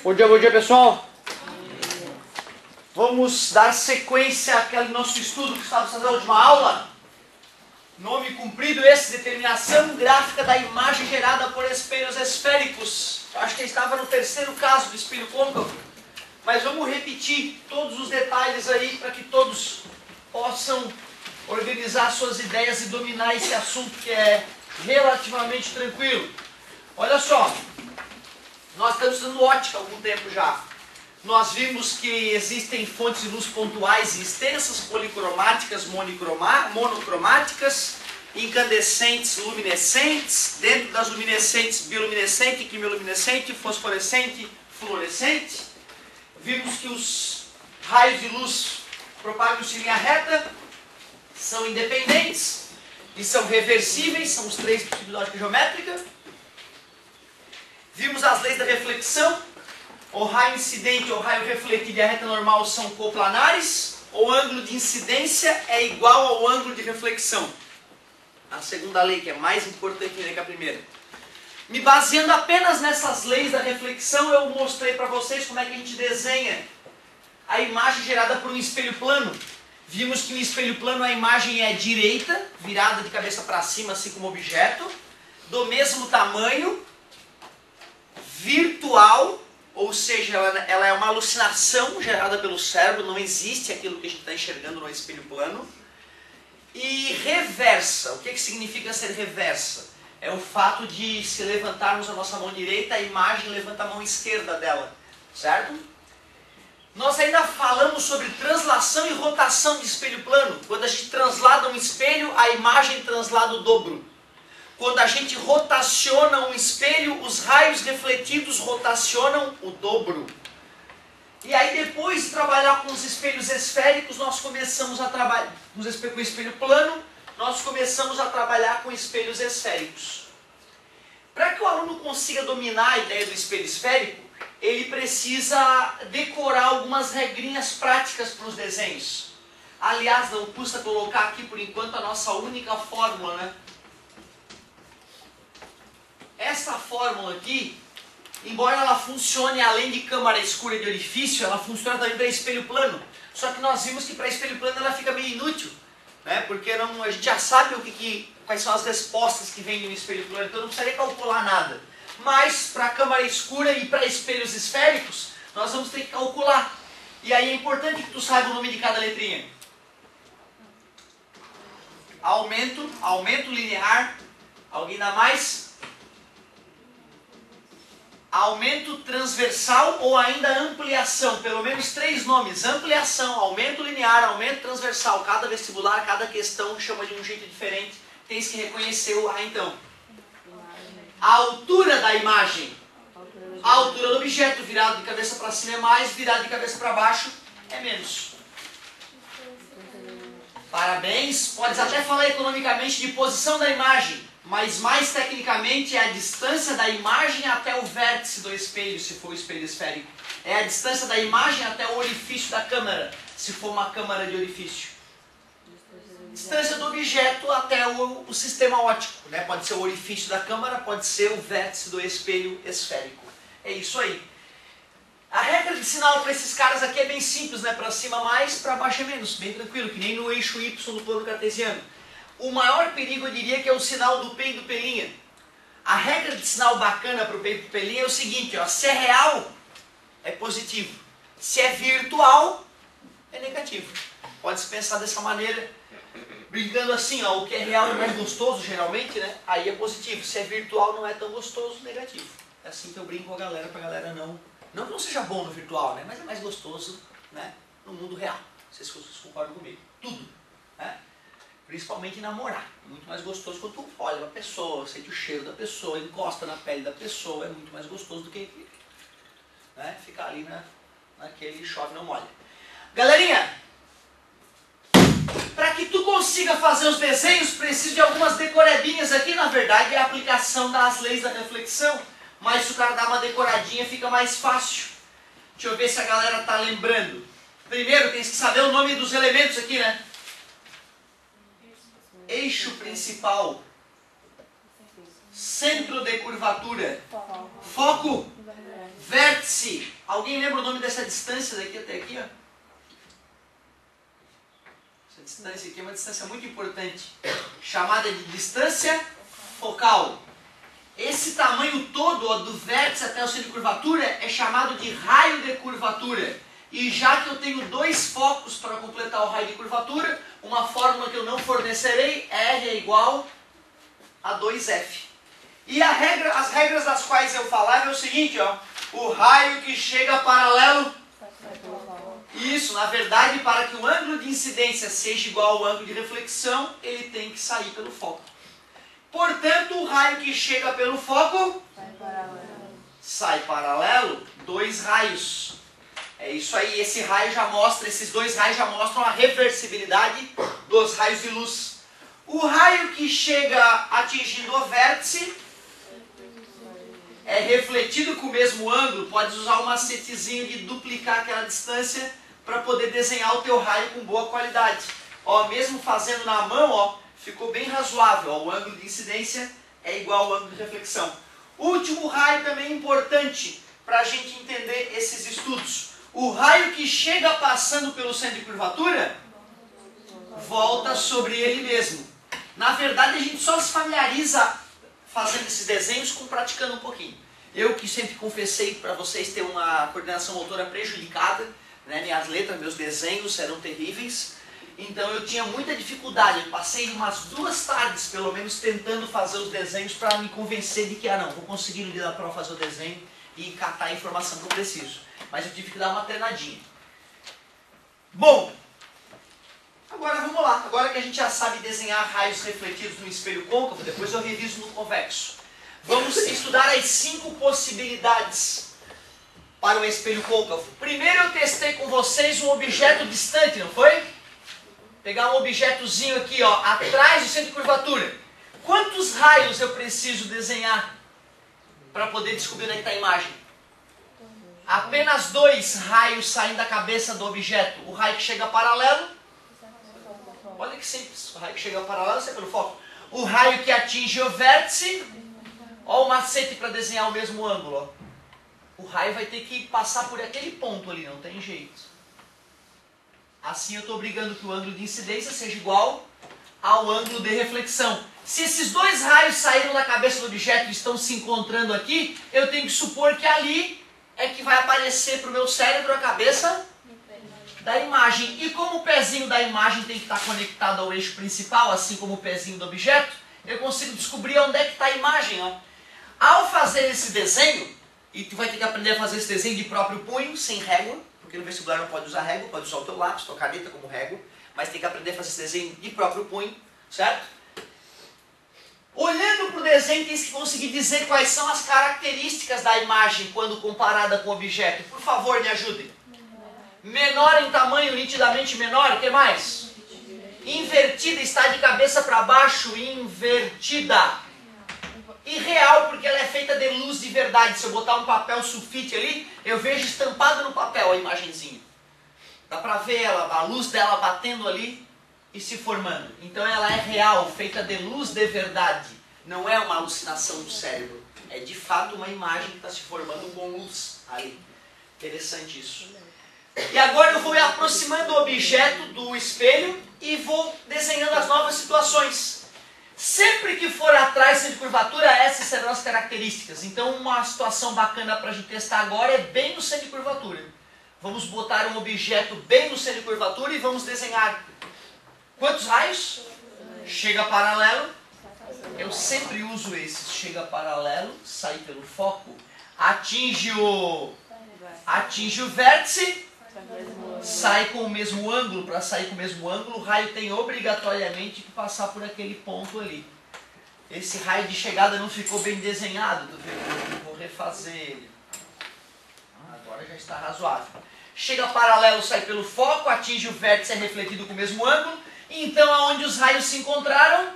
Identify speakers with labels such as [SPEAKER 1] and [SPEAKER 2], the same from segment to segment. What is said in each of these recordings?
[SPEAKER 1] Bom dia pessoal. Vamos dar sequência àquele nosso estudo que estava fazendo na última aula. Nome cumprido esse, determinação gráfica da imagem gerada por espelhos esféricos. Acho que estava no terceiro caso do espelho côncavo. Mas vamos repetir todos os detalhes aí para que todos possam organizar suas ideias e dominar esse assunto que é relativamente tranquilo. Olha só, nós estamos estudando ótica há algum tempo já. Nós vimos que existem fontes de luz pontuais e extensas, policromáticas, monocromáticas, incandescentes, luminescentes, dentro das luminescentes, bioluminescente, quimioluminescente, fosforescente, fluorescente. Vimos que os raios de luz propagam-se em linha reta, são independentes e são reversíveis, são os três tipos de lógica geométrica. Vimos as leis da reflexão. O raio incidente ou raio refletido e a reta normal são coplanares. O ângulo de incidência é igual ao ângulo de reflexão. A segunda lei, que é mais importante que a primeira. Me baseando apenas nessas leis da reflexão, eu mostrei para vocês como é que a gente desenha a imagem gerada por um espelho plano. Vimos que no espelho plano a imagem é direita, virada de cabeça para cima, assim como objeto, do mesmo tamanho, virtual, ou seja, ela é uma alucinação gerada pelo cérebro, não existe aquilo que a gente está enxergando no espelho plano. E reversa. O que significa ser reversa? É o fato de, se levantarmos a nossa mão direita, a imagem levanta a mão esquerda dela, certo? Nós ainda falamos sobre translação e rotação de espelho plano. Quando a gente translada um espelho, a imagem translada o dobro. Quando a gente rotaciona um espelho, os raios refletidos rotacionam o dobro. E aí, depois de trabalhar com os espelhos esféricos, nós começamos a trabalhar com o espelho plano, nós começamos a trabalhar com espelhos esféricos. Para que o aluno consiga dominar a ideia do espelho esférico, ele precisa decorar algumas regrinhas práticas para os desenhos. Aliás, não custa colocar aqui por enquanto a nossa única fórmula, né? Essa fórmula aqui, embora ela funcione além de câmara escura e de orifício, ela funciona também para espelho plano. Só que nós vimos que para espelho plano ela fica meio inútil, né? Porque a gente já sabe quais são as respostas que vêm no espelho plano, então não precisaria calcular nada. Mas para câmara escura e para espelhos esféricos, nós vamos ter que calcular. E aí é importante que tu saiba o nome de cada letrinha. Aumento linear, alguém dá mais? Aumento transversal ou ainda ampliação, pelo menos 3 nomes, ampliação, aumento linear, aumento transversal, cada vestibular, cada questão chama de um jeito diferente, tens que reconhecer o A então. A altura da imagem, a altura do objeto, virado de cabeça para cima é mais, virado de cabeça para baixo é menos. Parabéns, podes até falar economicamente de posição da imagem, mas mais tecnicamente é a distância da imagem até o vértice do espelho, se for o espelho esférico. É a distância da imagem até o orifício da câmara, se for uma câmara de orifício. Distância do objeto até o sistema óptico, né? Pode ser o orifício da câmara, pode ser o vértice do espelho esférico. É isso aí. A regra de sinal para esses caras aqui é bem simples, né? Para cima mais, para baixo é menos. Bem tranquilo, que nem no eixo Y do plano cartesiano. O maior perigo, eu diria, que é o sinal do P e do P'. A regra de sinal bacana para o P e para o P' é o seguinte, ó, se é real, é positivo. Se é virtual, é negativo. Pode-se pensar dessa maneira, brincando assim, ó, o que é real é mais gostoso, geralmente, né? Aí é positivo. Se é virtual, não é tão gostoso, negativo. É assim que eu brinco com a galera, para a galera não que não seja bom no virtual, né? Mas é mais gostoso, né, no mundo real. Vocês concordam comigo? Tudo, né? Principalmente namorar. É muito mais gostoso quando tu olha a pessoa, sente o cheiro da pessoa, encosta na pele da pessoa, é muito mais gostoso do que, né, ficar ali naquele chove não molha. Galerinha, para que tu consiga fazer os desenhos, preciso de algumas decoradinhas aqui. Na verdade é a aplicação das leis da reflexão, mas se o cara dá uma decoradinha fica mais fácil. Deixa eu ver se a galera tá lembrando. Primeiro tem que saber o nome dos elementos aqui, né? Eixo principal, centro de curvatura, foco, Vértice. Alguém lembra o nome dessa distância daqui até aqui? Ó? Essa distância aqui é uma distância muito importante, chamada de distância focal. Esse tamanho todo, ó, do vértice até o centro de curvatura, é chamado de raio de curvatura. E já que eu tenho dois focos para completar o raio de curvatura, uma fórmula que eu não fornecerei, R é igual a 2F. E as regras das quais eu falava é o seguinte, ó, o raio que chega paralelo, isso, na verdade, para que o ângulo de incidência seja igual ao ângulo de reflexão, ele tem que sair pelo foco. Portanto, o raio que chega pelo foco sai paralelo, dois raios. É isso aí, esse raio já mostra, esses dois raios já mostram a reversibilidade dos raios de luz. O raio que chega atingindo o vértice é refletido com o mesmo ângulo, pode usar um macetezinho de duplicar aquela distância para poder desenhar o teu raio com boa qualidade. Ó, mesmo fazendo na mão, ó, ficou bem razoável, ó, o ângulo de incidência é igual ao ângulo de reflexão. Último raio também importante para a gente entender esses estudos. O raio que chega passando pelo centro de curvatura volta sobre ele mesmo. Na verdade, a gente só se familiariza fazendo esses desenhos com praticando um pouquinho. Eu que sempre confessei para vocês ter uma coordenação motora prejudicada, né? Minhas letras, meus desenhos eram terríveis. Então eu tinha muita dificuldade, eu passei umas 2 tardes pelo menos tentando fazer os desenhos para me convencer de que, não, vou conseguir no dia da prova fazer o desenho e catar a informação que eu preciso. Mas eu tive que dar uma treinadinha. Bom, agora vamos lá. Agora que a gente já sabe desenhar raios refletidos no espelho côncavo, depois eu reviso no convexo. Vamos estudar as 5 possibilidades para o espelho côncavo. Primeiro eu testei com vocês um objeto distante, não foi? Pegar um objetozinho aqui, ó, atrás do centro de curvatura. Quantos raios eu preciso desenhar para poder descobrir onde está a imagem? Apenas 2 raios saem da cabeça do objeto. O raio que chega paralelo, olha que simples, o raio que chega paralelo sai pelo foco. O raio que atinge o vértice, ó o macete para desenhar o mesmo ângulo. Ó. O raio vai ter que passar por aquele ponto ali, não tem jeito. Assim eu estou obrigando que o ângulo de incidência seja igual ao ângulo de reflexão. Se esses 2 raios saíram da cabeça do objeto e estão se encontrando aqui, eu tenho que supor que ali é que vai aparecer para o meu cérebro a cabeça da imagem. E como o pezinho da imagem tem que estar conectado ao eixo principal, assim como o pezinho do objeto, eu consigo descobrir onde é que está a imagem. Ó. Ao fazer esse desenho, e tu vai ter que aprender a fazer esse desenho de próprio punho, sem régua, porque no vestibular não pode usar régua, pode usar o teu lápis, tua caneta como régua, mas tem que aprender a fazer esse desenho de próprio punho, certo? Olhando para o desenho, tem que conseguir dizer quais são as características da imagem quando comparada com o objeto. Por favor, me ajudem. Menor em tamanho, nitidamente menor, o que mais? Invertida, está de cabeça para baixo, invertida. E real, porque ela é feita de luz de verdade. Se eu botar um papel sulfite ali, eu vejo estampado no papel a imagenzinha. Dá para ver ela, a luz dela batendo ali e se formando. Então ela é real, feita de luz de verdade. Não é uma alucinação do cérebro. É de fato uma imagem que está se formando com luz ali. Interessante isso. E agora eu vou me aproximando do objeto, do espelho, e vou desenhando as novas situações. Sempre que for atrás de curvatura, essas serão as características. Então uma situação bacana para a gente testar agora é bem no centro de curvatura. Vamos botar um objeto bem no centro de curvatura e vamos desenhar. Quantos raios? Chega paralelo. Eu sempre uso esses. Chega paralelo, sai pelo foco. Atinge o vértice. Sai com o mesmo ângulo. Para sair com o mesmo ângulo, o raio tem obrigatoriamente que passar por aquele ponto ali. Esse raio de chegada não ficou bem desenhado, vou refazer ele. Agora já está razoável. Chega paralelo, sai pelo foco, atinge o vértice, é refletido com o mesmo ângulo. Então, aonde os raios se encontraram?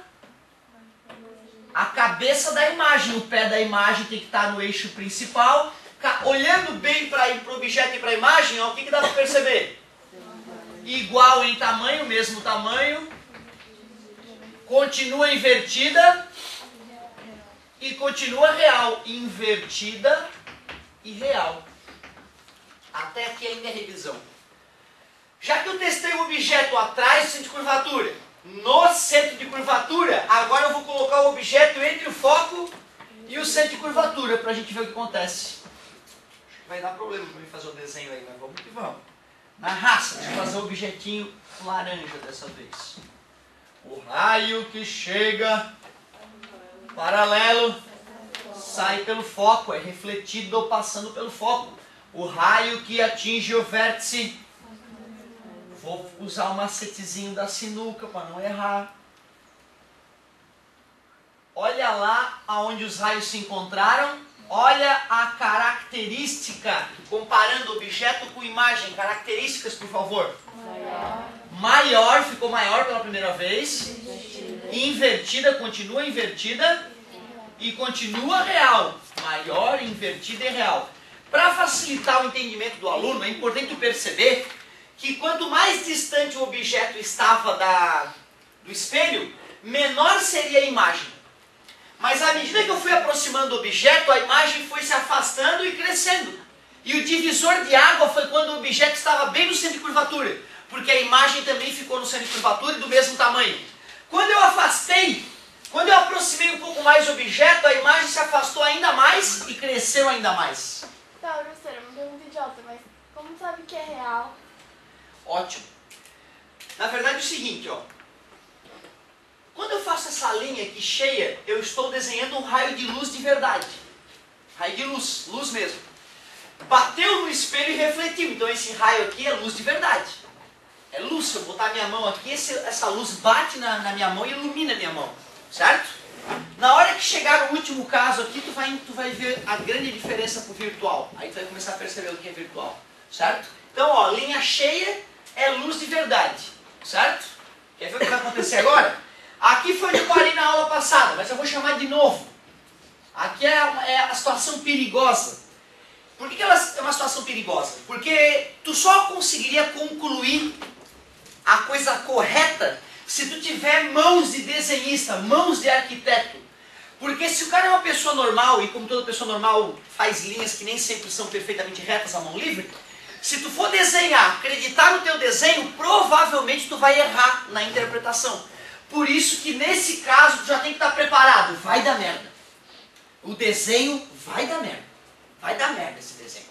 [SPEAKER 1] A cabeça da imagem, o pé da imagem tem que estar no eixo principal. Olhando bem para o objeto e para a imagem, ó, o que dá para perceber? Igual em tamanho, mesmo tamanho. Continua invertida. E continua real. Invertida e real. Até aqui ainda é revisão. Já que eu testei o objeto atrás do centro de curvatura, no centro de curvatura, agora eu vou colocar o objeto entre o foco e o centro de curvatura, para a gente ver o que acontece. Acho que vai dar problema para mim fazer o desenho aí, mas vamos que vamos. Na raça, deixa eu fazer o objetinho laranja dessa vez. O raio que chega paralelo sai pelo foco, é refletido ou passando pelo foco. O raio que atinge o vértice, vou usar o macetezinho da sinuca para não errar. Olha lá aonde os raios se encontraram. Olha a característica, comparando objeto com imagem. Características, por favor. Maior, ficou maior pela primeira vez. Invertida, continua invertida. E continua real. Maior, invertida e real. Para facilitar o entendimento do aluno, é importante perceber que quanto mais distante o objeto estava do espelho, menor seria a imagem. Mas à medida que eu fui aproximando do objeto, a imagem foi se afastando e crescendo. E o divisor de água foi quando o objeto estava bem no centro de curvatura, porque a imagem também ficou no centro de curvatura e do mesmo tamanho. Quando eu afastei, quando eu aproximei um pouco mais do objeto, a imagem se afastou ainda mais e cresceu ainda mais.
[SPEAKER 2] Tá, professora, uma pergunta idiota, mas como sabe que é real?
[SPEAKER 1] Ótimo. Na verdade é o seguinte, ó. Quando eu faço essa linha aqui cheia, eu estou desenhando um raio de luz de verdade. Raio de luz, luz mesmo. Bateu no espelho e refletiu. Então esse raio aqui é luz de verdade. É luz. Se eu botar a minha mão aqui, essa luz bate na minha mão e ilumina a minha mão. Certo? Na hora que chegar o último caso aqui, tu vai ver a grande diferença pro virtual. Aí tu vai começar a perceber o que é virtual. Certo? Então, ó, linha cheia é luz de verdade. Certo? Quer ver o que vai acontecer agora? Aqui foi onde eu parei na aula passada, mas eu vou chamar de novo. Aqui é a situação perigosa. Por que ela é uma situação perigosa? Porque tu só conseguiria concluir a coisa correta se tu tiver mãos de desenhista, mãos de arquiteto. Porque se o cara é uma pessoa normal, e como toda pessoa normal faz linhas que nem sempre são perfeitamente retas à mão livre, se tu for desenhar, acreditar no teu desenho, provavelmente tu vai errar na interpretação. Por isso que nesse caso tu já tem que estar preparado. Vai dar merda. O desenho vai dar merda. Vai dar merda esse desenho.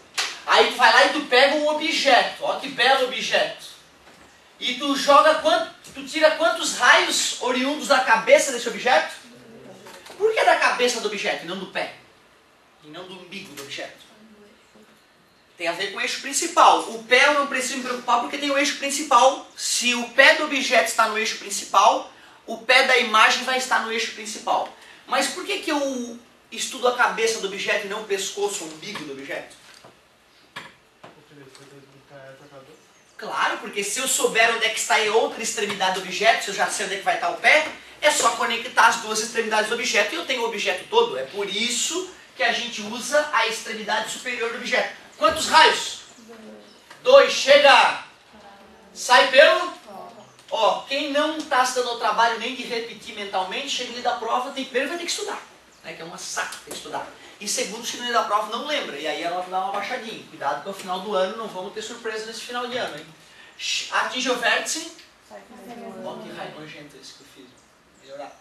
[SPEAKER 1] Aí tu vai lá e tu pega um objeto. Ó que belo objeto. E tu tu tira quantos raios oriundos da cabeça desse objeto? Por que da cabeça do objeto e não do pé? E não do umbigo do objeto? Tem a ver com o eixo principal. O pé eu não preciso me preocupar porque tem o eixo principal. Se o pé do objeto está no eixo principal, o pé da imagem vai estar no eixo principal. Mas por que eu estudo a cabeça do objeto e não o pescoço, o umbigo do objeto? Claro, porque se eu souber onde é que está a outra extremidade do objeto, se eu já sei onde é que vai estar o pé, é só conectar as duas extremidades do objeto e eu tenho o objeto todo. É por isso que a gente usa a extremidade superior do objeto. Quantos raios? 2. Chega! Sai pelo... Ó, quem não está se dando o trabalho nem de repetir mentalmente, chega ali da prova, primeiro vai ter que estudar. Né, que é uma saca ter que estudar. E segundo, chega ali da prova não lembra. E aí ela vai dar uma baixadinha. Cuidado que ao final do ano não vamos ter surpresa nesse final de ano, hein? Atinge o vértice. Ó, que raio nojento esse que eu fiz. Melhorar.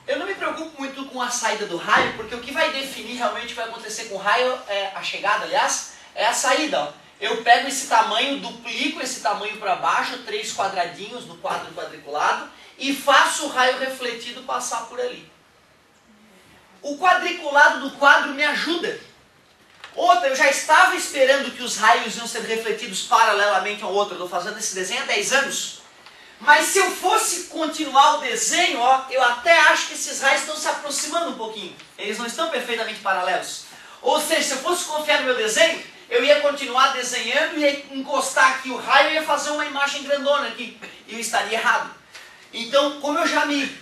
[SPEAKER 1] Eu não me preocupo muito com a saída do raio, porque o que vai definir realmente o que vai acontecer com o raio, a chegada, aliás, é a saída. Ó. Eu pego esse tamanho, duplico esse tamanho para baixo, 3 quadradinhos no quadro quadriculado, e faço o raio refletido passar por ali. O quadriculado do quadro me ajuda. Outra, eu já estava esperando que os raios iam ser refletidos paralelamente ao outro. Eu estou fazendo esse desenho há 10 anos. Mas se eu fosse continuar o desenho, ó, eu até acho que esses raios estão se aproximando um pouquinho. Eles não estão perfeitamente paralelos. Ou seja, se eu fosse confiar no meu desenho, eu ia continuar desenhando e ia encostar aqui o raio e ia fazer uma imagem grandona aqui. E eu estaria errado. Então, como eu já me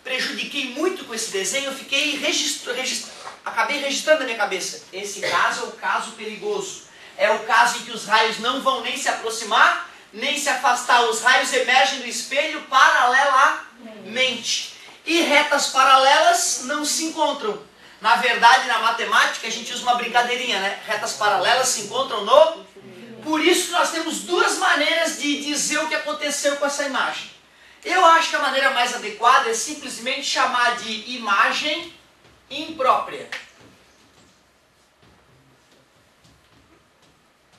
[SPEAKER 1] prejudiquei muito com esse desenho, eu fiquei acabei registrando na minha cabeça. Esse caso é o caso perigoso. É o caso em que os raios não vão nem se aproximar, nem se afastar. Os raios emergem do espelho paralelamente. E retas paralelas não se encontram. Na verdade, na matemática, a gente usa uma brincadeirinha, né? Retas paralelas se encontram no... Por isso que nós temos duas maneiras de dizer o que aconteceu com essa imagem. Eu acho que a maneira mais adequada é simplesmente chamar de imagem imprópria.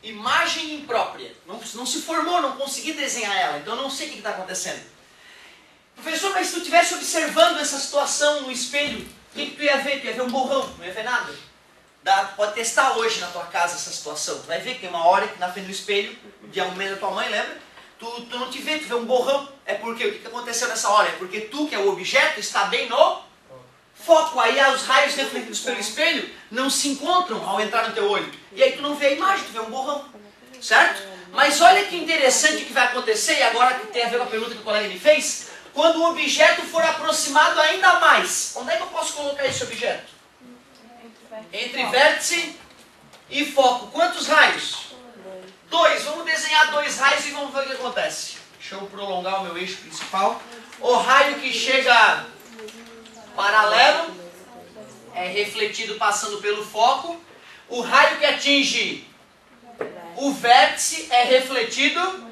[SPEAKER 1] Imagem imprópria. Não se formou, não consegui desenhar ela, então eu não sei o que está acontecendo. Professor, mas se tu estivesse observando essa situação no espelho, o que tu ia ver? Tu ia ver um borrão, não ia ver nada. Pode testar hoje na tua casa essa situação. Tu vai ver que tem uma hora que na frente do espelho, de algum meio da tua mãe, lembra? Tu não te vê, tu vê um borrão. É porque o que aconteceu nessa hora? É porque tu, que é o objeto, está bem no foco. Aí os raios refletidos pelo espelho não se encontram ao entrar no teu olho. E aí tu não vê a imagem, tu vê um borrão. Certo? Mas olha que interessante o que vai acontecer, e agora que tem a ver com a pergunta que o colega me fez. Quando o objeto for aproximado ainda mais, onde é que eu posso colocar esse objeto? Entre vértice e foco. Quantos raios? 2. Vamos desenhar 2 raios e vamos ver o que acontece. Deixa eu prolongar o meu eixo principal. O raio que chega paralelo é refletido passando pelo foco. O raio que atinge o vértice é refletido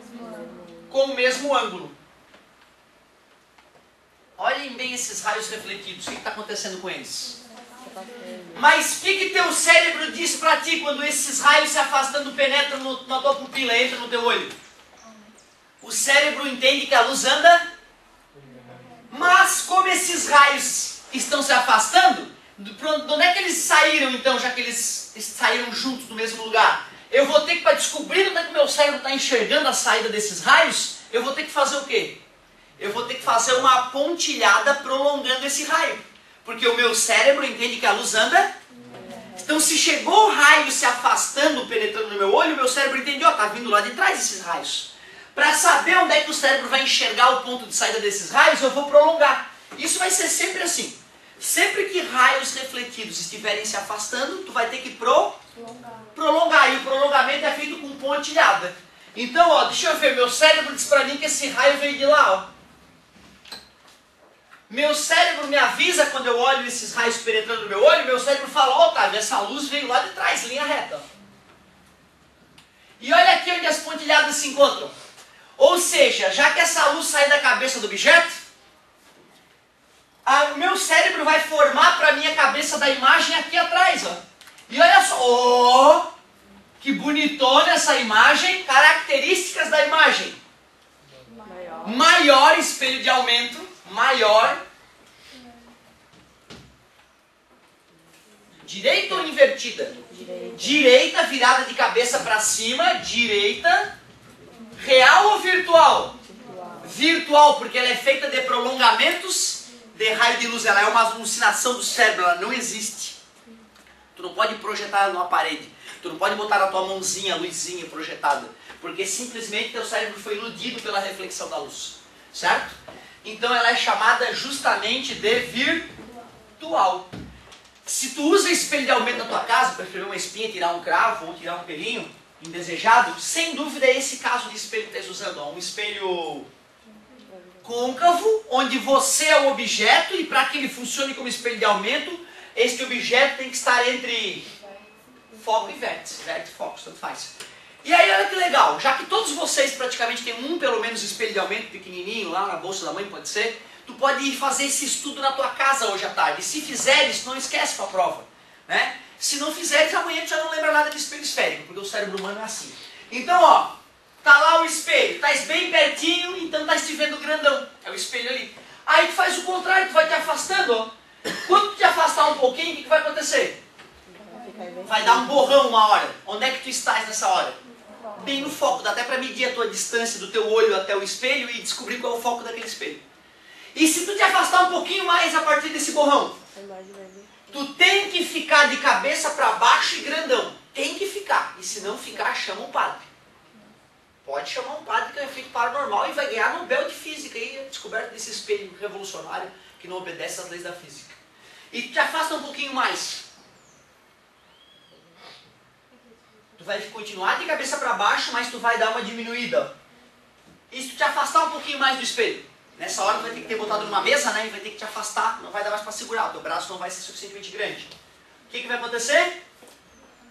[SPEAKER 1] com o mesmo ângulo. Olhem bem esses raios refletidos. O que está acontecendo com eles? Mas o que teu cérebro diz para ti quando esses raios se afastando penetram na tua pupila, entram no teu olho? O cérebro entende que a luz anda, mas como esses raios estão se afastando, de onde é que eles saíram então, já que eles saíram juntos do mesmo lugar? Eu vou ter que, para descobrir onde é que o meu cérebro está enxergando a saída desses raios, eu vou ter que fazer o quê? Eu vou ter que fazer uma pontilhada prolongando esse raio. Porque o meu cérebro entende que a luz anda. Então se chegou o raio se afastando, penetrando no meu olho, o meu cérebro entende, ó, tá vindo lá de trás esses raios. Para saber onde é que o cérebro vai enxergar o ponto de saída desses raios, eu vou prolongar. Isso vai ser sempre assim. Sempre que raios refletidos estiverem se afastando, tu vai ter que prolongar. E o prolongamento é feito com pontilhada. Então, ó, deixa eu ver, meu cérebro diz para mim que esse raio veio de lá, ó. Meu cérebro me avisa quando eu olho esses raios penetrando no meu olho, meu cérebro fala, ó, Otávio, essa luz veio lá de trás, linha reta. E olha aqui onde as pontilhadas se encontram. Ou seja, já que essa luz sai da cabeça do objeto, o meu cérebro vai formar para mim a cabeça da imagem aqui atrás, ó. E olha só, ó, que bonitona essa imagem, características da imagem. Maior espelho de aumento. Maior, direita ou invertida? Direita, virada de cabeça para cima, direita, real ou virtual? Virtual, porque ela é feita de prolongamentos de raio de luz, ela é uma alucinação do cérebro, ela não existe. Tu não pode projetar ela numa parede, tu não pode botar na tua mãozinha a luzinha projetada, porque simplesmente teu cérebro foi iludido pela reflexão da luz, certo? Então ela é chamada justamente de virtual. Se tu usa espelho de aumento na tua casa, para escrever uma espinha, tirar um cravo ou tirar um pelinho indesejado, sem dúvida é esse caso de espelho que tu estás usando. Ó, um espelho côncavo, onde você é o objeto e para que ele funcione como espelho de aumento, este objeto tem que estar entre foco e vértice. Vértice e foco, tanto faz. E aí olha que legal, já que todos vocês praticamente têm pelo menos espelho de aumento pequenininho lá na bolsa da mãe, pode ser, tu pode ir fazer esse estudo na tua casa hoje à tarde. Se fizeres, não esquece para a prova, né? Se não fizeres, amanhã tu já não lembra nada de espelho esférico, porque o cérebro humano é assim. Então, ó, tá lá o espelho, estás bem pertinho, então estás te vendo grandão, é o espelho ali. Aí tu faz o contrário, tu vai te afastando, ó. Quando tu te afastar um pouquinho, o que vai acontecer? Vai dar um borrão uma hora. Onde é que tu estás nessa hora? Bem no foco, dá até para medir a tua distância do teu olho até o espelho e descobrir qual é o foco daquele espelho. E se tu te afastar um pouquinho mais a partir desse borrão, tu tem que ficar de cabeça para baixo e grandão. Tem que ficar. E se não ficar, chama um padre. Pode chamar um padre que é um efeito paranormal e vai ganhar Nobel de Física aí, a descoberta desse espelho revolucionário que não obedece às leis da física. E tu te afasta um pouquinho mais. Tu vai continuar de cabeça para baixo, mas tu vai dar uma diminuída. E se tu te afastar um pouquinho mais do espelho? Nessa hora tu vai ter que ter botado numa mesa, né? E vai ter que te afastar, não vai dar mais para segurar, o teu braço não vai ser suficientemente grande. O que vai acontecer?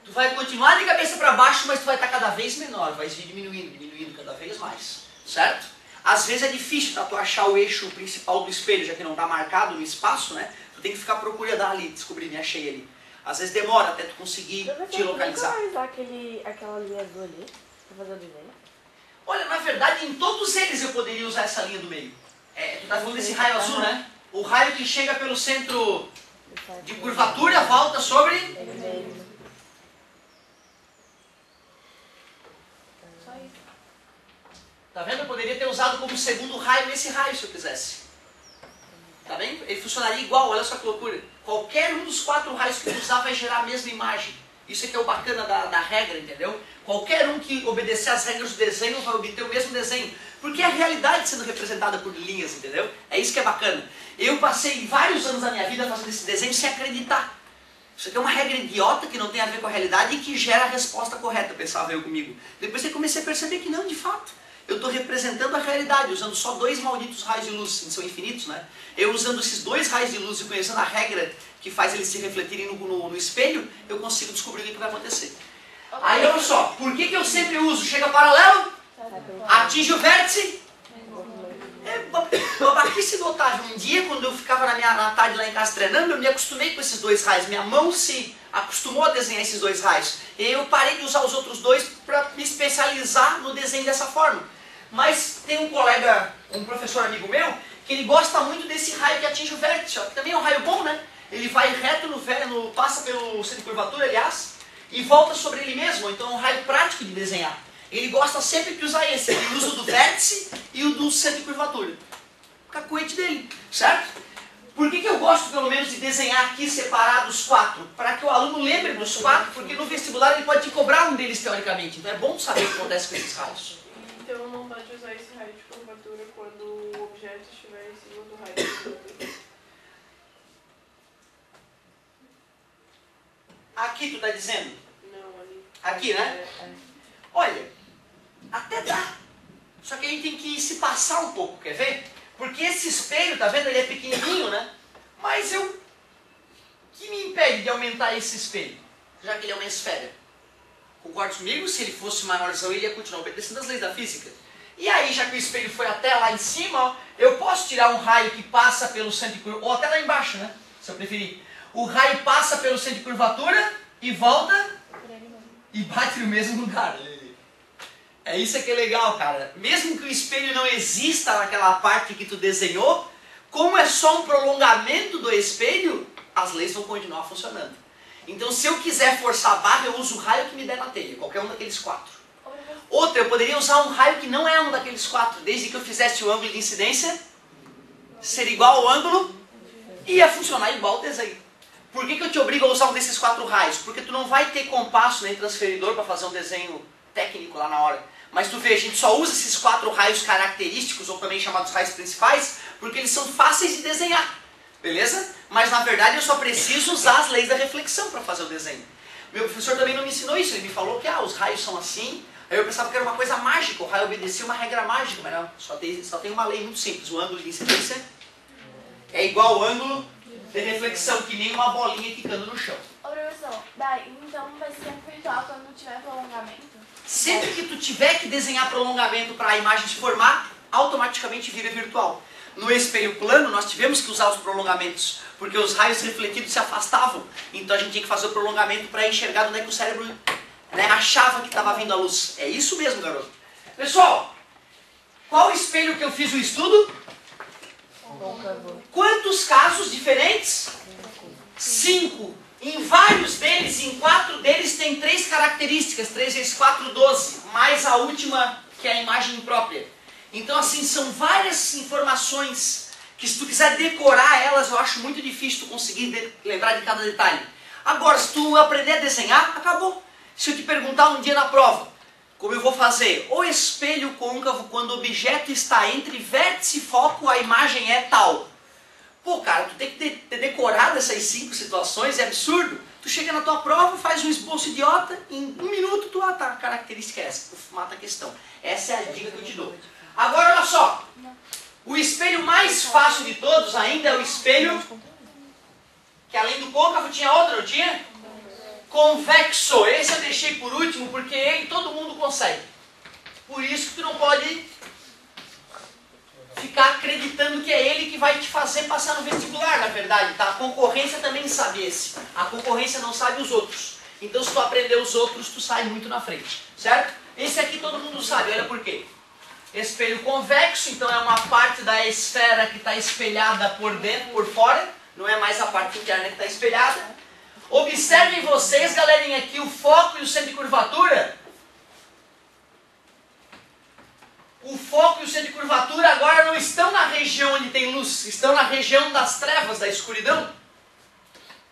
[SPEAKER 1] Tu vai continuar de cabeça para baixo, mas tu vai estar cada vez menor, vai ir diminuindo cada vez mais, certo? Às vezes é difícil para tu achar o eixo principal do espelho, já que não está marcado no espaço, né? Tu tem que ficar procurando ali, descobrir, me achei ali. Às vezes demora até tu conseguir te localizar.
[SPEAKER 2] Você vai usar aquela linha azul ali para fazer o desenho?
[SPEAKER 1] Olha, na verdade, em todos eles eu poderia usar essa linha do meio. Tu tá falando desse raio azul, né? O raio que chega pelo centro de curvatura, volta sobre...
[SPEAKER 2] Só isso.
[SPEAKER 1] Tá vendo? Eu poderia ter usado como segundo raio nesse raio, se eu quisesse. Tá bem? Ele funcionaria igual, olha só que loucura. Qualquer um dos 4 raios que tu usar vai gerar a mesma imagem. Isso é que é o bacana da regra, entendeu? Qualquer um que obedecer às regras do desenho vai obter o mesmo desenho. Porque é a realidade sendo representada por linhas, entendeu? É isso que é bacana. Eu passei vários anos da minha vida fazendo esse desenho sem acreditar. Isso aqui é uma regra idiota que não tem a ver com a realidade e que gera a resposta correta, pensava eu comigo. Depois eu comecei a perceber que não, de fato. Eu estou representando a realidade, usando só 2 malditos raios de luz, são infinitos, né? Eu usando esses 2 raios de luz e conhecendo a regra que faz eles se refletirem no espelho, eu consigo descobrir o que vai acontecer. Aí olha só, por que eu sempre uso? Chega paralelo, atinge o vértice. Babaquice do Otávio. Um dia, quando eu ficava na tarde lá em casa treinando, eu me acostumei com esses 2 raios. Minha mão se acostumou a desenhar esses 2 raios. E eu parei de usar os outros 2 para me especializar no desenho dessa forma. Mas tem um colega, um professor amigo meu, que ele gosta muito desse raio que atinge o vértice, ó, que também é um raio bom, né? Ele vai reto passa pelo centro de curvatura, aliás, e volta sobre ele mesmo, então é um raio prático de desenhar. Ele gosta sempre de usar esse, ele usa o do vértice e o do centro de curvatura. O cacuete dele, certo? Por que eu gosto, pelo menos, de desenhar aqui separado os 4? Para que o aluno lembre dos 4, porque no vestibular ele pode te cobrar um deles teoricamente. Então é bom saber o que acontece com esses raios.
[SPEAKER 3] Então não pode usar esse raio de curvatura quando o objeto estiver em cima do raio de curvatura.
[SPEAKER 1] Aqui tu tá dizendo?
[SPEAKER 3] Não, ali.
[SPEAKER 1] Aqui, né? Olha, até dá. Só que a gente tem que se passar um pouco, quer ver? Porque esse espelho, tá vendo? Ele é pequenininho, né? Mas o que me impede de aumentar esse espelho? Já que ele é uma esfera. Concorda comigo? Se ele fosse maiorzão, ele ia continuar obedecendo as leis da física. E aí, já que o espelho foi até lá em cima, ó, eu posso tirar um raio que passa pelo centro de curvatura, ou até lá embaixo, né? Se eu preferir. O raio passa pelo centro de curvatura e volta e bate no mesmo lugar. É isso que é legal, cara. Mesmo que o espelho não exista naquela parte que tu desenhou, como é só um prolongamento do espelho, as leis vão continuar funcionando. Então, se eu quiser forçar a barra, eu uso o raio que me der na telha, qualquer um daqueles 4. Outra, eu poderia usar um raio que não é um daqueles 4, desde que eu fizesse o ângulo de incidência ser igual ao ângulo, ia funcionar igual o desenho. Por que eu te obrigo a usar um desses 4 raios? Porque tu não vai ter compasso nem transferidor para fazer um desenho técnico lá na hora. Mas tu vê, a gente só usa esses 4 raios característicos, ou também chamados raios principais, porque eles são fáceis de desenhar. Beleza? Mas na verdade eu só preciso usar as leis da reflexão para fazer o desenho. Meu professor também não me ensinou isso, ele me falou que os raios são assim. Aí eu pensava que era uma coisa mágica, o raio obedecia uma regra mágica, mas não, só tem uma lei muito simples, o ângulo de incidência é igual ao ângulo de reflexão, que nem uma bolinha quicando no chão.
[SPEAKER 2] Ô professor, daí então vai ser sempre virtual quando tiver prolongamento?
[SPEAKER 1] Sempre que tu tiver que desenhar prolongamento para a imagem se formar, automaticamente vira virtual. No espelho plano, nós tivemos que usar os prolongamentos, porque os raios refletidos se afastavam. Então a gente tinha que fazer o prolongamento para enxergar onde é que o cérebro achava que estava vindo a luz. É isso mesmo, garoto. Pessoal, qual espelho que eu fiz o estudo? Quantos casos diferentes? 5. Em vários deles, em 4 deles, tem 3 características. 3 vezes 4, 12. Mais a última, que é a imagem imprópria. Então, assim, são várias informações que se tu quiser decorar elas, eu acho muito difícil tu conseguir lembrar de cada detalhe. Agora, se tu aprender a desenhar, acabou. Se eu te perguntar um dia na prova, como eu vou fazer? O espelho côncavo, quando o objeto está entre vértice e foco, a imagem é tal. Pô, cara, tu tem que ter decorado essas 5 situações, é absurdo. Tu chega na tua prova, faz um esboço idiota, em 1 minuto tu, tá, a característica é essa, tu mata a questão. Essa é a dica que eu te dou. Agora, olha só. O espelho mais fácil de todos ainda é o espelho que além do côncavo tinha outro, não tinha? Convexo. Esse eu deixei por último porque ele todo mundo consegue. Por isso que tu não pode ficar acreditando que é ele que vai te fazer passar no vestibular, na verdade, tá? A concorrência também sabe esse. A concorrência não sabe os outros. Então se tu aprender os outros, tu sai muito na frente, certo? Esse aqui todo mundo sabe, olha por quê. Espelho convexo, então é uma parte da esfera que está espelhada por dentro, por fora. Não é mais a parte interna que está espelhada. Observem vocês, galerinha, aqui o foco e o centro de curvatura. O foco e o centro de curvatura agora não estão na região onde tem luz, estão na região das trevas, da escuridão.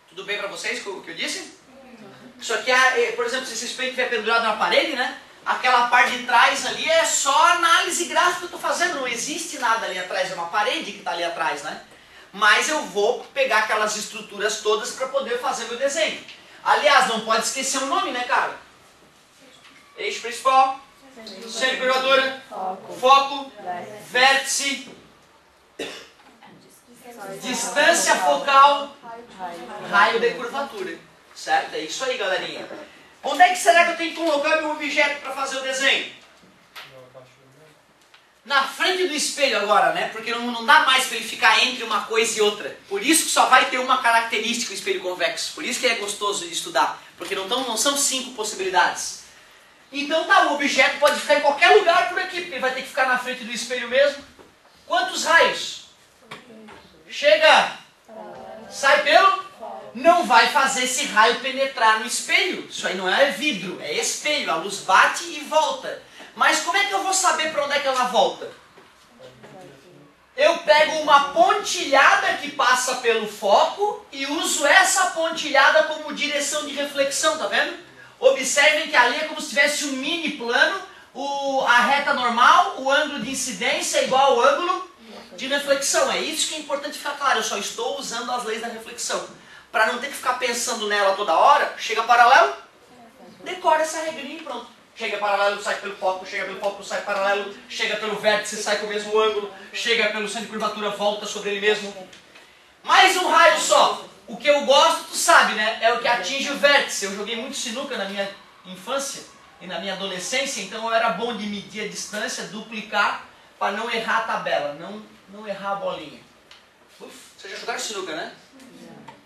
[SPEAKER 1] Tudo bem para vocês com o que eu disse? Isso aqui, por exemplo, se esse espelho estiver pendurado na parede, né? Aquela parte de trás ali é só análise gráfica que eu estou fazendo, não existe nada ali atrás, é uma parede que está ali atrás, né? Mas eu vou pegar aquelas estruturas todas para poder fazer meu desenho. Aliás, não pode esquecer o nome, né, cara? Eixo principal, centro de curvatura, foco, vértice, distância focal, raio de curvatura. Certo? É isso aí, galerinha. Onde é que será que eu tenho que colocar meu objeto para fazer o desenho? Na frente do espelho agora, né? Porque não dá mais para ele ficar entre uma coisa e outra. Por isso que só vai ter uma característica o espelho convexo. Por isso que é gostoso de estudar. Porque não são 5 possibilidades. Então tá, o objeto pode ficar em qualquer lugar por aqui, porque ele vai ter que ficar na frente do espelho mesmo. Quantos raios? Chega! Sai pelo? Não vai fazer esse raio penetrar no espelho. Isso aí não é vidro, é espelho. A luz bate e volta. Mas como é que eu vou saber para onde é que ela volta? Eu pego uma pontilhada que passa pelo foco e uso essa pontilhada como direção de reflexão, tá vendo? Observem que ali é como se tivesse um mini plano, a reta normal, o ângulo de incidência é igual ao ângulo de reflexão. É isso que é importante ficar claro, eu só estou usando as leis da reflexão. Para não ter que ficar pensando nela toda hora, chega paralelo, decora essa regrinha e pronto. Chega paralelo, sai pelo foco, chega pelo foco, sai paralelo, chega pelo vértice, sai com o mesmo ângulo, chega pelo centro de curvatura, volta sobre ele mesmo. Mais um raio só. O que eu gosto, tu sabe, né? É o que atinge o vértice. Eu joguei muito sinuca na minha infância e na minha adolescência, então eu era bom de medir a distância, duplicar, para não errar a tabela, não errar a bolinha. Vocês já jogaram sinuca, né?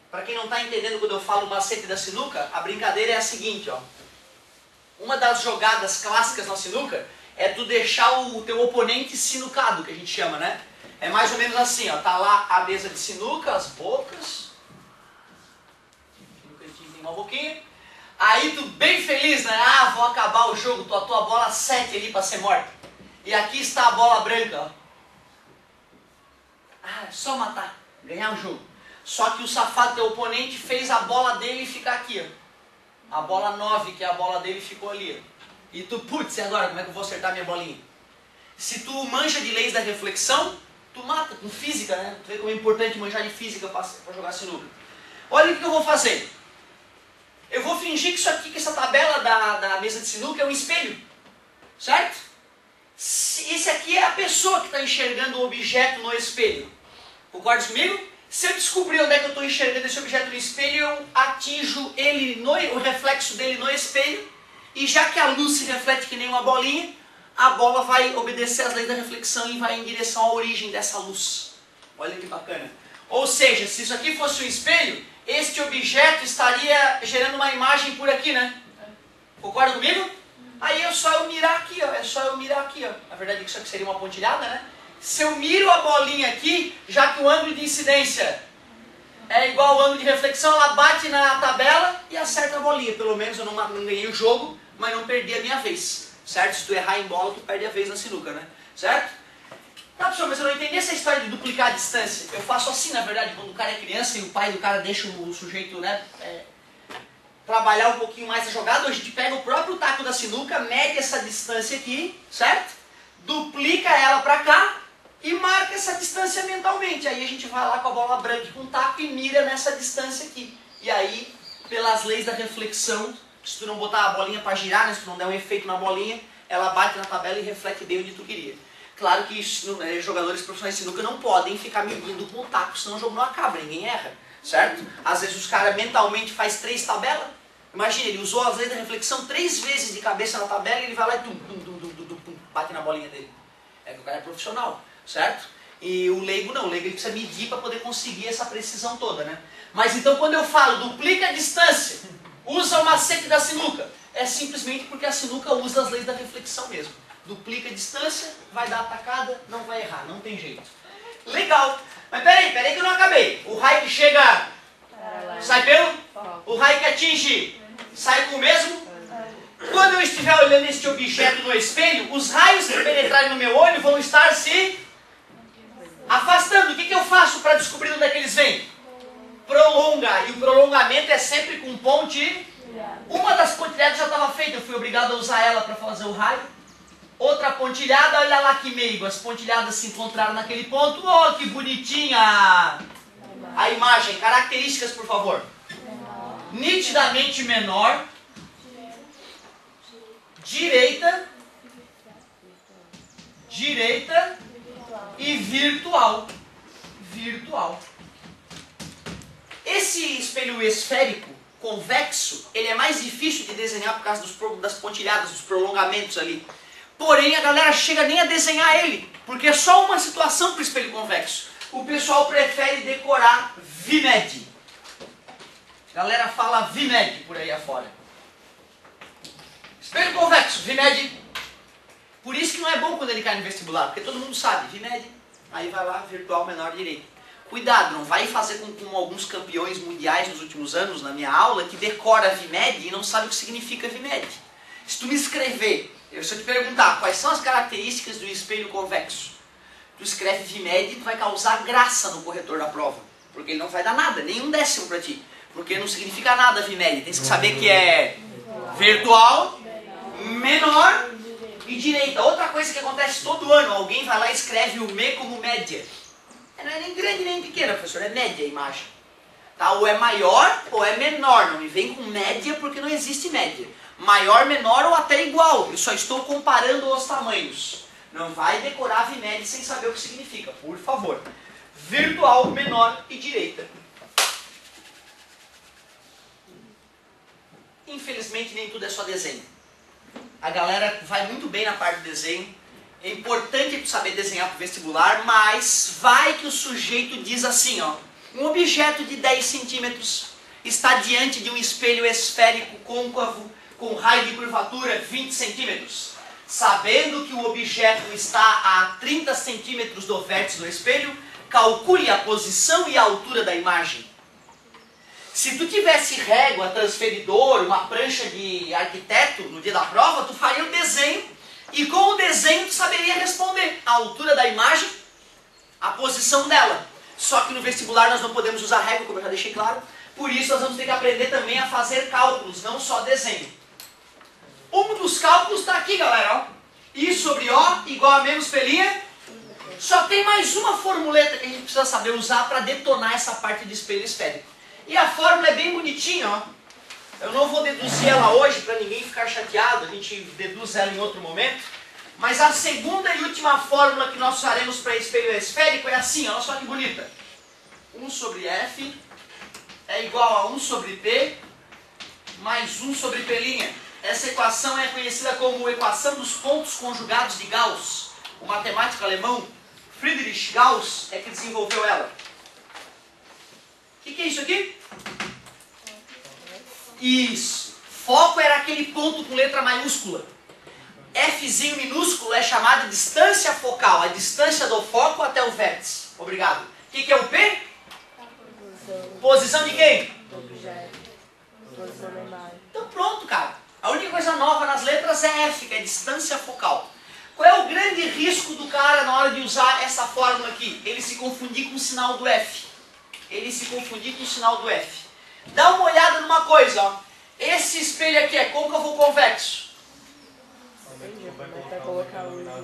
[SPEAKER 1] Para quem não está entendendo quando eu falo o macete da sinuca, a brincadeira é a seguinte, ó. Uma das jogadas clássicas na sinuca é tu deixar o teu oponente sinucado, que a gente chama, né? É mais ou menos assim, ó. Tá lá a mesa de sinuca, as bocas. No cantinho tem uma boquinha. Aí tu bem feliz, né? Ah, vou acabar o jogo, tua bola 7 ali para ser morta. E aqui está a bola branca, ó. Ah, é só matar, ganhar o jogo. Só que o safado teu oponente fez a bola dele ficar aqui, ó. A bola 9, que é a bola dele, ficou ali. E tu, putz, e agora? Como é que eu vou acertar minha bolinha? Se tu mancha de leis da reflexão, tu mata, com física, né? Tu vê como é importante manjar de física para jogar sinuca. Olha o que eu vou fazer. Eu vou fingir que isso aqui, que essa tabela da mesa de sinuca é um espelho. Certo? Esse aqui é a pessoa que está enxergando o objeto no espelho. Concorda comigo? Se eu descobrir onde é que eu estou enxergando esse objeto no espelho, eu atinjo ele o reflexo dele no espelho, e já que a luz se reflete que nem uma bolinha, a bola vai obedecer às leis da reflexão e vai em direção à origem dessa luz. Olha que bacana. Ou seja, se isso aqui fosse um espelho, este objeto estaria gerando uma imagem por aqui, né? Concorda comigo? Aí é só eu mirar aqui, ó. É só eu mirar aqui, ó. Na verdade, isso aqui seria uma pontilhada, né? Se eu miro a bolinha aqui, já que o ângulo de incidência é igual ao ângulo de reflexão, ela bate na tabela e acerta a bolinha. Pelo menos eu não ganhei o jogo, mas não perdi a minha vez. Certo? Se tu errar em bola, tu perde a vez na sinuca, né? Certo? Tá, pessoal, mas eu não entendi essa história de duplicar a distância. Eu faço assim, na verdade, quando o cara é criança e o pai do cara deixa o sujeito, né, trabalhar um pouquinho mais a jogada, a gente pega o próprio taco da sinuca, mede essa distância aqui, certo? Duplica ela pra cá e marca essa distância mentalmente. Aí a gente vai lá com a bola branca e com o taco e mira nessa distância aqui. E aí, pelas leis da reflexão, se tu não botar a bolinha para girar, né, se tu não der um efeito na bolinha, ela bate na tabela e reflete bem onde tu queria. Claro que jogadores profissionais de sinuca não podem ficar medindo com o taco, senão o jogo não acaba, ninguém erra, certo? Às vezes os caras mentalmente faz 3 tabelas. Imagina, ele usou as leis da reflexão 3 vezes de cabeça na tabela e ele vai lá e bate na bolinha dele. É que o cara é profissional, certo? E o leigo não, o leigo ele precisa medir para poder conseguir essa precisão toda, né? Mas então quando eu falo duplica a distância, usa o macete da sinuca, é simplesmente porque a sinuca usa as leis da reflexão mesmo. Duplica a distância, vai dar atacada, não vai errar, não tem jeito. Legal, mas peraí que eu não acabei. O raio que chega, sai pelo? O raio que atinge, sai com o mesmo? Quando eu estiver olhando este objeto no espelho, os raios que penetrarem no meu olho vão estar se afastando. O que eu faço para descobrir onde é que eles vêm? Prolonga. E o prolongamento é sempre com ponte. Uma das pontilhadas já estava feita, eu fui obrigado a usar ela para fazer o raio. Outra pontilhada, olha lá que meigo, as pontilhadas se encontraram naquele ponto. Oh, que bonitinha a imagem. Características, por favor. Nitidamente menor. Direita e virtual. Esse espelho esférico, convexo, ele é mais difícil de desenhar por causa das pontilhadas, dos prolongamentos ali. Porém, a galera chega nem a desenhar ele, porque é só uma situação para o espelho convexo. O pessoal prefere decorar VMED. A galera fala VMED por aí afora. Espelho convexo, VMED. Por isso que não é bom quando ele cai no vestibular, porque todo mundo sabe, VMED. Aí vai lá, virtual menor direito. Cuidado, não vai fazer como alguns campeões mundiais nos últimos anos, na minha aula, que decora VMED e não sabe o que significa VMED. Se tu me escrever, se eu te perguntar quais são as características do espelho convexo, tu escreve VMED e tu vai causar graça no corretor da prova. Porque ele não vai dar nada, nenhum décimo para ti. Porque não significa nada VMED. Tem que saber que é virtual, menor e direita. Outra coisa que acontece todo ano, alguém vai lá e escreve o M como média. Não é nem grande nem pequena, professor, é média a imagem. Tá? Ou é maior ou é menor, não me vem com média porque não existe média. Maior, menor ou até igual, eu só estou comparando os tamanhos. Não vai decorar VMED sem saber o que significa, por favor. Virtual, menor e direita. Infelizmente nem tudo é só desenho. A galera vai muito bem na parte do desenho. É importante saber desenhar para o vestibular, mas vai que o sujeito diz assim, ó, um objeto de 10 centímetros está diante de um espelho esférico côncavo com raio de curvatura 20 centímetros. Sabendo que o objeto está a 30 centímetros do vértice do espelho, calcule a posição e a altura da imagem. Se tu tivesse régua, transferidor, uma prancha de arquiteto no dia da prova, tu faria o desenho e com o desenho tu saberia responder a altura da imagem, a posição dela. Só que no vestibular nós não podemos usar régua, como eu já deixei claro, por isso nós vamos ter que aprender também a fazer cálculos, não só desenho. Um dos cálculos está aqui, galera. Ó. I sobre O igual a menos pelinha. Só tem mais uma formuleta que a gente precisa saber usar para detonar essa parte de espelho esférico. E a fórmula é bem bonitinha, ó. Eu não vou deduzir ela hoje para ninguém ficar chateado, a gente deduz ela em outro momento. Mas a segunda e última fórmula que nós usaremos para espelho esférico é assim, olha só que bonita. 1 sobre F é igual a 1 sobre P mais 1 sobre P'. Essa equação é conhecida como equação dos pontos conjugados de Gauss. O matemático alemão Friedrich Gauss é que desenvolveu ela. O que é isso aqui? Isso. Foco era aquele ponto com letra maiúscula. Fzinho minúsculo é chamado de distância focal, a distância do foco até o vértice. Obrigado. O que é o P? Posição de quem? Então pronto, cara. A única coisa nova nas letras é F, que é distância focal. Qual é o grande risco do cara na hora de usar essa fórmula aqui? Ele se confundir com o sinal do F. Dá uma olhada numa coisa, ó. Esse espelho aqui é côncavo ou convexo?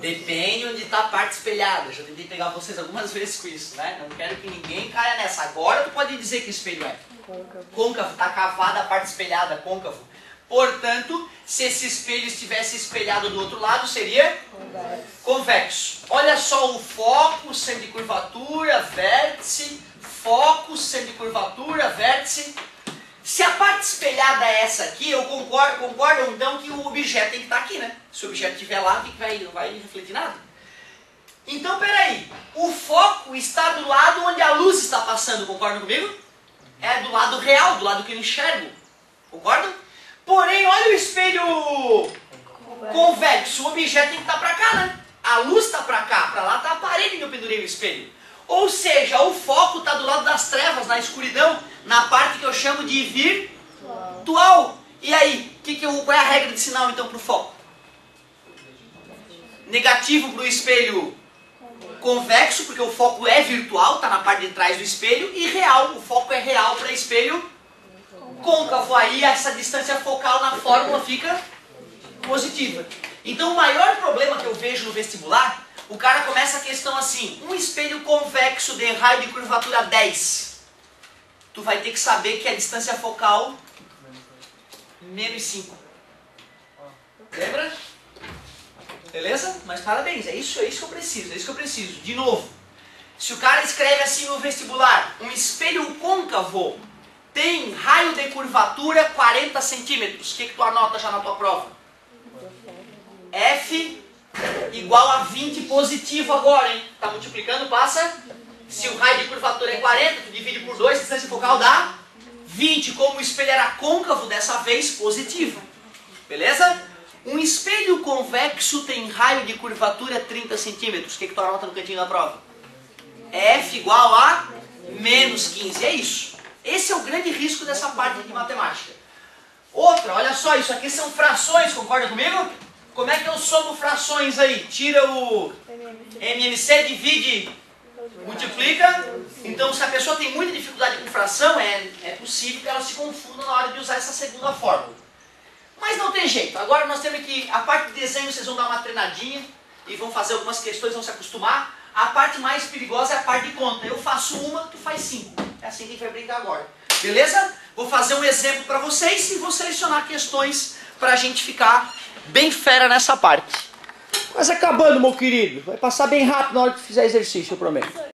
[SPEAKER 1] Depende onde está a parte espelhada. Já tentei pegar vocês algumas vezes com isso, né? Não quero que ninguém caia nessa. Agora tu pode dizer que espelho é côncavo. Está cavada a parte espelhada, côncavo. Portanto, se esse espelho estivesse espelhado do outro lado, seria convexo. Olha só o foco, centro de curvatura, vértice, foco, centro de curvatura, vértice. Se a parte espelhada é essa aqui, eu concordo então que o objeto tem que estar aqui, né? Se o objeto estiver lá, não vai refletir nada. Então, peraí, o foco está do lado onde a luz está passando, concordam comigo? É do lado real, do lado que eu enxergo, concordam? Porém, olha o espelho convexo, o objeto tem que estar para cá, né? A luz está para cá, para lá está a parede que eu pendurei o espelho. Ou seja, o foco está do lado das trevas, na escuridão, na parte que eu chamo de virtual. E aí, qual é a regra de sinal então para o foco? Negativo para o espelho convexo, porque o foco é virtual, está na parte de trás do espelho, e real, o foco é real para espelho côncavo. Aí essa distância focal na fórmula fica positiva. Então o maior problema que eu vejo no vestibular, o cara começa a questão assim, um espelho convexo de raio de curvatura 10. Tu vai ter que saber que a distância focal menos 5. Lembra? Beleza? Mas parabéns, é isso que eu preciso. De novo, se o cara escreve assim no vestibular, um espelho côncavo tem raio de curvatura 40 centímetros, o que tu anota já na tua prova? F igual a 20 positivo agora, hein? Tá multiplicando, passa. Se o raio de curvatura é 40, tu divide por 2, a distância focal dá 20. Como o espelho era côncavo, dessa vez positivo. Beleza? Um espelho convexo tem raio de curvatura 30 centímetros. O que tu anota no cantinho da prova? F igual a menos 15. É isso. Esse é o grande risco dessa parte de matemática. Outra, olha só, isso aqui são frações, concorda comigo? Como é que eu somo frações aí? Tira o MMC, divide, multiplica. Então, se a pessoa tem muita dificuldade com fração, é possível que ela se confunda na hora de usar essa segunda fórmula. Mas não tem jeito. Agora nós temos que... A parte de desenho vocês vão dar uma treinadinha e vão fazer algumas questões, vão se acostumar. A parte mais perigosa é a parte de conta. Eu faço uma, tu faz 5. É assim que a gente vai brincar agora. Beleza? Vou fazer um exemplo para vocês e vou selecionar questões para a gente ficar bem fera nessa parte. Mas acabando, meu querido. Vai passar bem rápido na hora que fizer exercício, eu prometo.